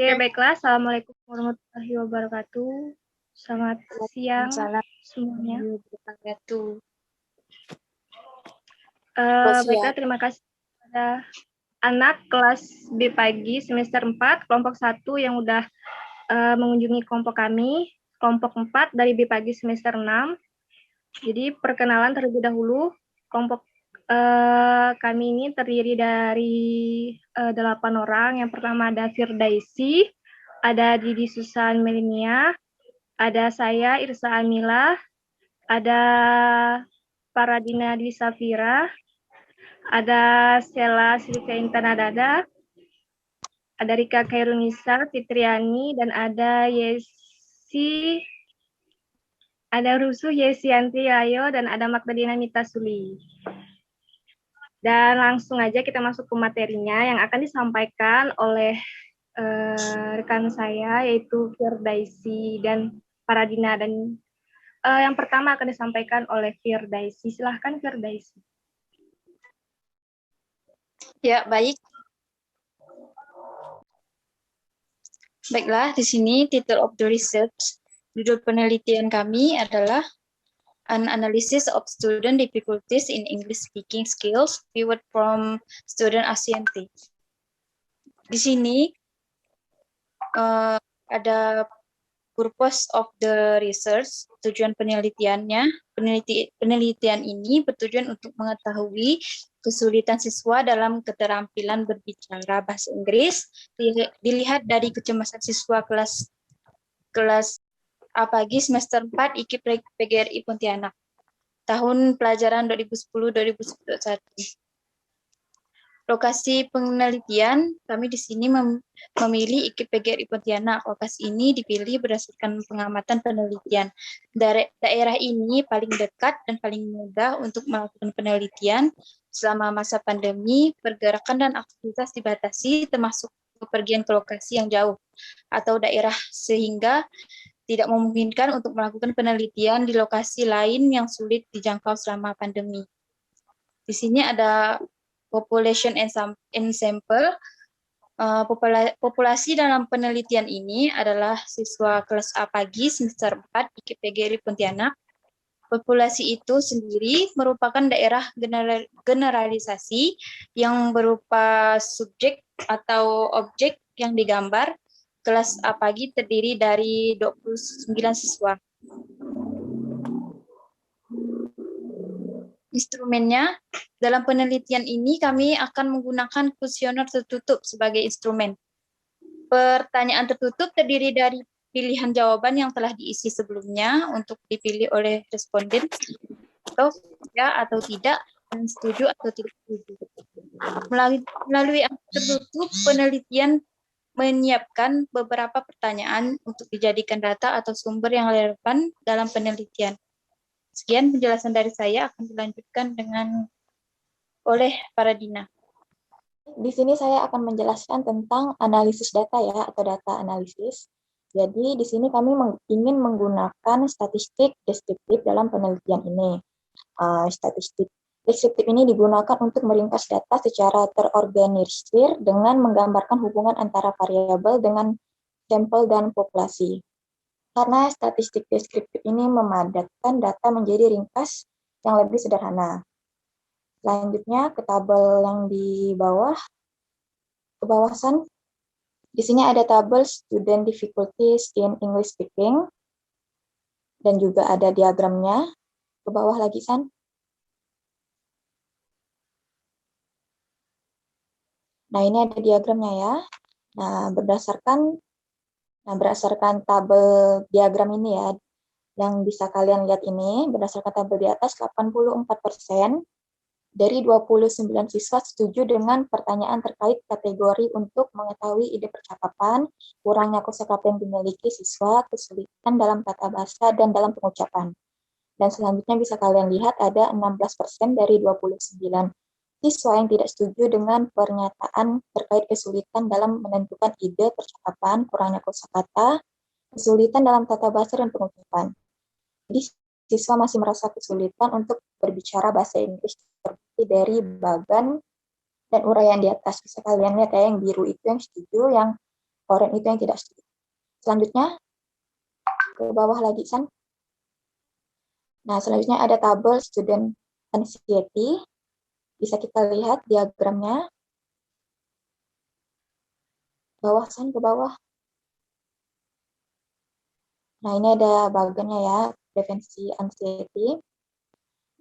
Oke, baiklah. Assalamualaikum warahmatullahi wabarakatuh. Selamat siang semuanya. Baiklah, terima kasih kepada anak kelas B pagi semester 4, kelompok 1 yang udah mengunjungi kelompok kami, kelompok 4 dari B pagi semester 6. Jadi perkenalan terlebih dahulu, kelompok kami ini terdiri dari 8 orang. Yang pertama ada Firdaisi, ada Didi Susan Melania, ada saya Irsa Amila, ada Paradina Dwi Safira, ada Stella Silvia Intanadada, ada Rika Khairunisa Fitriani, dan ada Rusuh Yesianti Ayo, dan ada Magdalena Mitasuli. Dan langsung aja kita masuk ke materinya yang akan disampaikan oleh rekan saya, yaitu Firdaisi dan Paradina. Dan yang pertama akan disampaikan oleh Firdaisi. Silahkan Firdaisi. Ya, baik. Baiklah, di sini title of the research, judul penelitian kami adalah An Analysis of Student Difficulties in English Speaking Skills Viewed from Student Assignment. Di sini ada purpose of the research, tujuan penelitiannya. Penelitian ini bertujuan untuk mengetahui kesulitan siswa dalam keterampilan berbicara bahasa Inggris, dilihat dari kecemasan siswa kelas A pagi semester 4 IKIP PGRI Pontianak, tahun pelajaran 2010-2011. Lokasi penelitian, kami di sini memilih IKIP PGRI Pontianak. Lokasi ini dipilih berdasarkan pengamatan penelitian. Daerah ini paling dekat dan paling mudah untuk melakukan penelitian selama masa pandemi. Pergerakan dan aktivitas dibatasi, termasuk bepergian ke lokasi yang jauh atau daerah, sehingga tidak memungkinkan untuk melakukan penelitian di lokasi lain yang sulit dijangkau selama pandemi. Di sini ada population and sample. Populasi dalam penelitian ini adalah siswa kelas A pagi semester 4 IKIP PGRI Pontianak. Populasi itu sendiri merupakan daerah generalisasi yang berupa subjek atau objek yang digambar. Kelas A pagi terdiri dari 29 siswa. Instrumennya, dalam penelitian ini kami akan menggunakan kuesioner tertutup sebagai instrumen. Pertanyaan tertutup terdiri dari pilihan jawaban yang telah diisi sebelumnya untuk dipilih oleh responden, atau ya atau tidak, dan setuju atau tidak setuju. Melalui angka tertutup, penelitian menyiapkan beberapa pertanyaan untuk dijadikan data atau sumber yang relevan dalam penelitian. Sekian penjelasan dari saya, akan dilanjutkan oleh Paradina. Di sini saya akan menjelaskan tentang analisis data ya, atau data analisis. Jadi di sini kami ingin menggunakan statistik deskriptif dalam penelitian ini. Statistik deskriptif ini digunakan untuk meringkas data secara terorganisir dengan menggambarkan hubungan antara variabel dengan sampel dan populasi. Karena statistik deskriptif ini memadatkan data menjadi ringkas yang lebih sederhana. Selanjutnya ke tabel yang di bawah, ke bawasan. Di sini ada tabel student difficulties in English speaking, dan juga ada diagramnya. Ke bawah lagi, San. Nah, ini ada diagramnya ya. Nah, berdasarkan tabel diagram ini ya, yang bisa kalian lihat ini, berdasarkan tabel di atas, 84% dari 29 siswa setuju dengan pertanyaan terkait kategori untuk mengetahui ide percakapan, kurangnya kosakata yang dimiliki siswa, kesulitan dalam tata bahasa, dan dalam pengucapan. Dan selanjutnya bisa kalian lihat ada 16% dari 29 siswa yang tidak setuju dengan pernyataan terkait kesulitan dalam menentukan ide percakapan, kurangnya kosakata, kesulitan dalam tata bahasa, dan pengucapan. Jadi siswa masih merasa kesulitan untuk berbicara bahasa Inggris seperti dari bagan dan uraian di atas. Bisa kalian lihat ya, yang biru itu yang setuju, yang oranye itu yang tidak setuju. Selanjutnya, ke bawah lagi, San. Nah, selanjutnya ada tabel student anxiety. Bisa kita lihat diagramnya. Bawah, San, ke bawah. Nah, ini ada bagiannya ya, prevensi anxiety.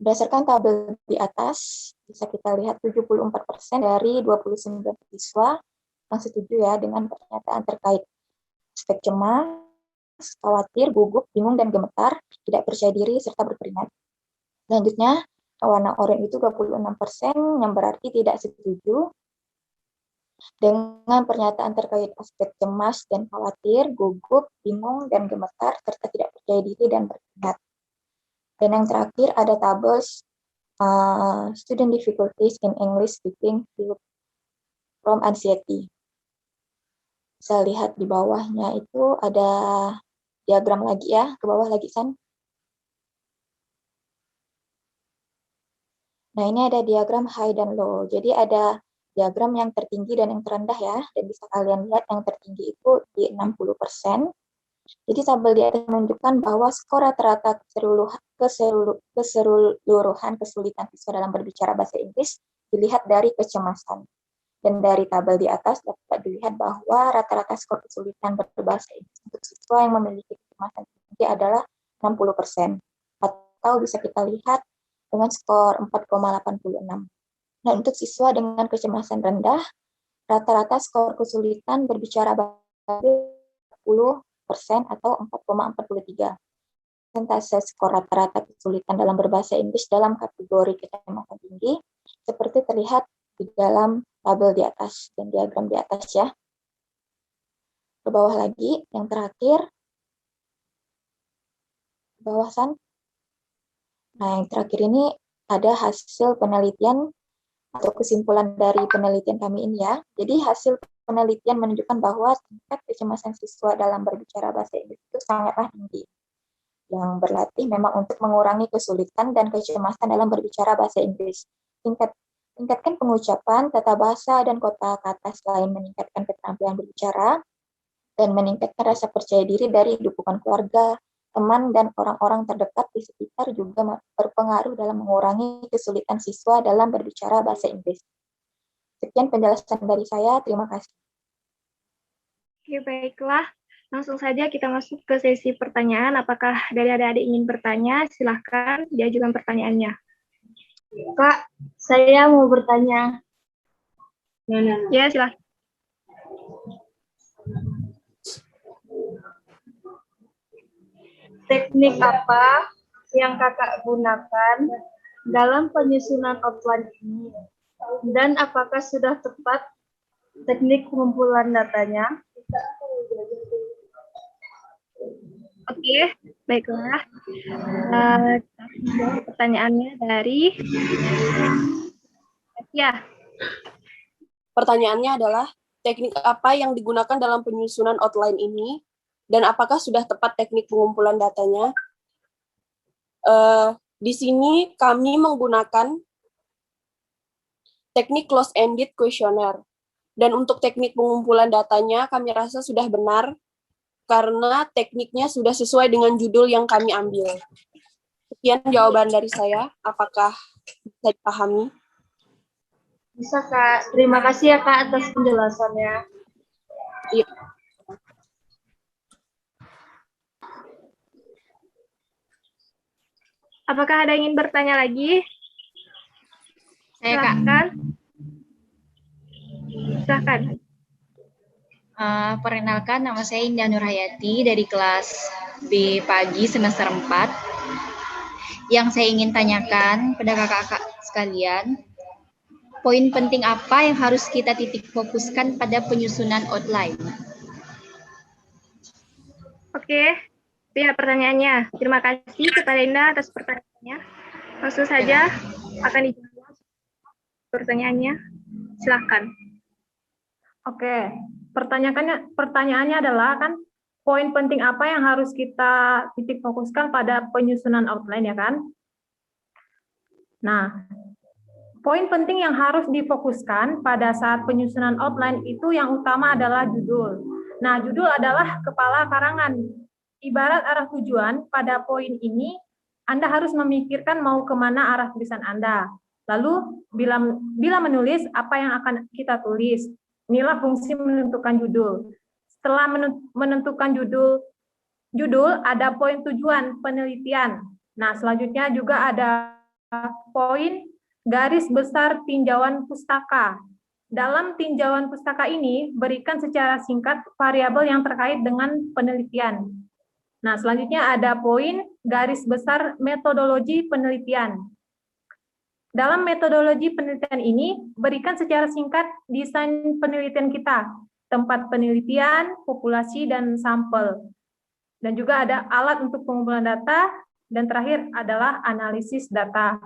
Berdasarkan tabel di atas, bisa kita lihat 74% dari 29 siswa yang setuju ya dengan pernyataan terkait aspek cemas, khawatir, gugup, bingung, dan gemetar, tidak percaya diri, serta berkeringat. Selanjutnya, warna oranye itu 26% yang berarti tidak setuju dengan pernyataan terkait aspek cemas dan khawatir, gugup, bingung, dan gemetar, serta tidak percaya diri dan berkeringat. Dan yang terakhir ada tabel student difficulties in English speaking from anxiety. Bisa lihat di bawahnya itu ada diagram lagi ya, ke bawah lagi, San. Nah, ini ada diagram high dan low. Jadi ada diagram yang tertinggi dan yang terendah ya, dan bisa kalian lihat yang tertinggi itu di 60%. Jadi tabel di atas menunjukkan bahwa skor rata-rata keseluruhan kesulitan siswa dalam berbicara bahasa Inggris dilihat dari kecemasan. Dan dari tabel di atas dapat dilihat bahwa rata-rata skor kesulitan berbahasa Inggris untuk siswa yang memiliki kecemasan tinggi adalah 60%. Atau bisa kita lihat dengan skor 4,86. Nah, untuk siswa dengan kecemasan rendah, rata-rata skor kesulitan berbicara bahasa Inggris 10% atau 4,43. Persentase skor rata-rata kesulitan dalam berbahasa Inggris dalam kategori kecemasan tinggi seperti terlihat di dalam tabel di atas dan diagram di atas ya. Ke bawah lagi, yang terakhir, ke bawah, San. Nah, yang terakhir ini ada hasil penelitian atau kesimpulan dari penelitian kami ini ya. Jadi hasil penelitian menunjukkan bahwa tingkat kecemasan siswa dalam berbicara bahasa Inggris itu sangatlah tinggi. Yang berlatih memang untuk mengurangi kesulitan dan kecemasan dalam berbicara bahasa Inggris. Tingkatkan pengucapan, tata bahasa, dan kata-kata selain meningkatkan keterampilan berbicara, dan meningkatkan rasa percaya diri dari dukungan keluarga, teman, dan orang-orang terdekat di sekitar juga berpengaruh dalam mengurangi kesulitan siswa dalam berbicara bahasa Inggris. Sekian penjelasan dari saya, terima kasih. Oke, baiklah. Langsung saja kita masuk ke sesi pertanyaan. Apakah dari adik-adik ingin bertanya? Silahkan diajukan pertanyaannya. Kak, saya mau bertanya. Ya, silahkan. Teknik apa yang kakak gunakan dalam penyusunan outline ini? Dan apakah sudah tepat teknik pengumpulan datanya? Oke, baiklah. Pertanyaannya dari ya. Pertanyaannya adalah, teknik apa yang digunakan dalam penyusunan outline ini, dan apakah sudah tepat teknik pengumpulan datanya? Di sini kami menggunakan teknik close-ended questionnaire. Dan untuk teknik pengumpulan datanya, kami rasa sudah benar, karena tekniknya sudah sesuai dengan judul yang kami ambil. Sekian jawaban dari saya. Apakah bisa dipahami? Bisa, Kak. Terima kasih ya, Kak, atas penjelasannya. Iya. Apakah ada yang ingin bertanya lagi? Saya, Kak. Silahkan. Perkenalkan, nama saya Indah Nurhayati dari kelas B pagi semester 4. Yang saya ingin tanyakan pada kakak-kakak sekalian, poin penting apa yang harus kita titik fokuskan pada penyusunan outline? Oke, itu ya pertanyaannya. Terima kasih kepada Indah atas pertanyaannya. Langsung saja akan dijawab pertanyaannya. Silakan. Oke, pertanyaannya adalah kan poin penting apa yang harus kita titik fokuskan pada penyusunan outline ya kan? Nah, poin penting yang harus difokuskan pada saat penyusunan outline itu yang utama adalah judul. Nah, judul adalah kepala karangan. Ibarat arah tujuan, pada poin ini Anda harus memikirkan mau kemana arah tulisan Anda. Lalu, bila menulis, apa yang akan kita tulis? Inilah fungsi menentukan judul. Setelah menentukan judul, ada poin tujuan penelitian. Nah, selanjutnya juga ada poin garis besar tinjauan pustaka. Dalam tinjauan pustaka ini, berikan secara singkat variabel yang terkait dengan penelitian. Nah, selanjutnya ada poin garis besar metodologi penelitian. Dalam metodologi penelitian ini, berikan secara singkat desain penelitian kita, tempat penelitian, populasi, dan sampel. Dan juga ada alat untuk pengumpulan data, dan terakhir adalah analisis data.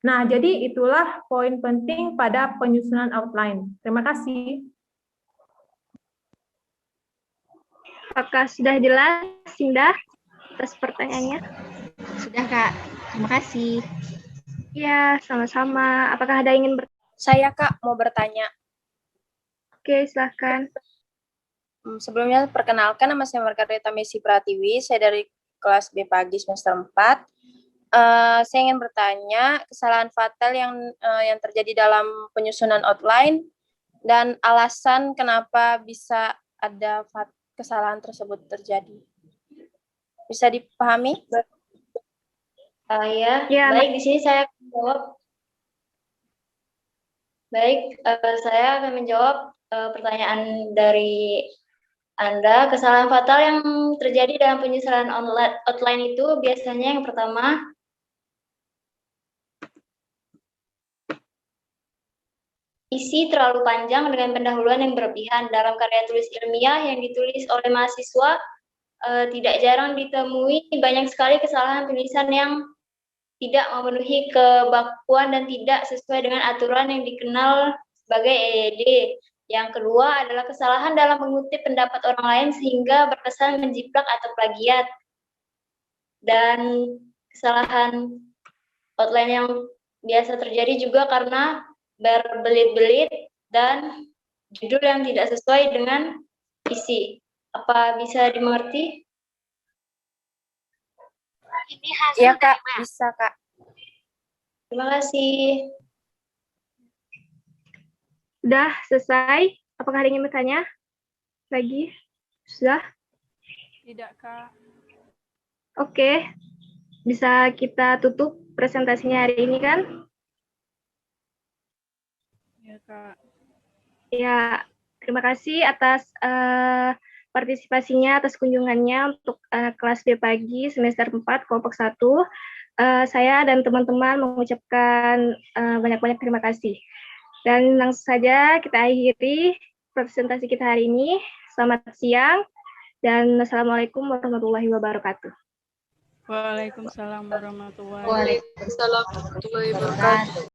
Nah, jadi itulah poin penting pada penyusunan outline. Terima kasih. Apakah sudah jelas, Sinda, atas pertanyaannya? Sudah, Kak. Terima kasih. Ya, sama-sama. Apakah ada yang ingin bertanya? Saya, Kak, mau bertanya. Oke, silahkan. Sebelumnya, perkenalkan, nama saya Margareta Messi Pratiwi. Saya dari kelas B pagi semester 4. Saya ingin bertanya, kesalahan fatal yang terjadi dalam penyusunan outline dan alasan kenapa bisa ada kesalahan tersebut terjadi. Bisa dipahami? Ya, baik, di sini saya akan menjawab. Baik, saya akan menjawab pertanyaan dari Anda. Kesalahan fatal yang terjadi dalam penyusunan outline itu biasanya yang pertama, isi terlalu panjang dengan pendahuluan yang berlebihan. Dalam karya tulis ilmiah yang ditulis oleh mahasiswa, tidak jarang ditemui banyak sekali kesalahan tulisan yang tidak memenuhi kebakuan dan tidak sesuai dengan aturan yang dikenal sebagai EYD. Yang kedua adalah kesalahan dalam mengutip pendapat orang lain sehingga berkesan menjiplak atau plagiat. Dan kesalahan outline yang biasa terjadi juga karena berbelit-belit dan judul yang tidak sesuai dengan isi. Apa bisa dimengerti? Iya, Kak. Bisa, Kak. Terima kasih. Sudah selesai? Apakah ada yang ingin bertanya lagi? Sudah? Tidak, Kak. Oke. Bisa kita tutup presentasinya hari ini, kan? Ya, Kak. Ya, terima kasih atas partisipasinya, atas kunjungannya untuk kelas B pagi semester 4 kelompok 1. Saya dan teman-teman mengucapkan banyak-banyak terima kasih. Dan langsung saja kita akhiri presentasi kita hari ini. Selamat siang dan Assalamualaikum warahmatullahi wabarakatuh. Waalaikumsalam warahmatullahi Waalaikumsalam warahmatullahi wabarakatuh.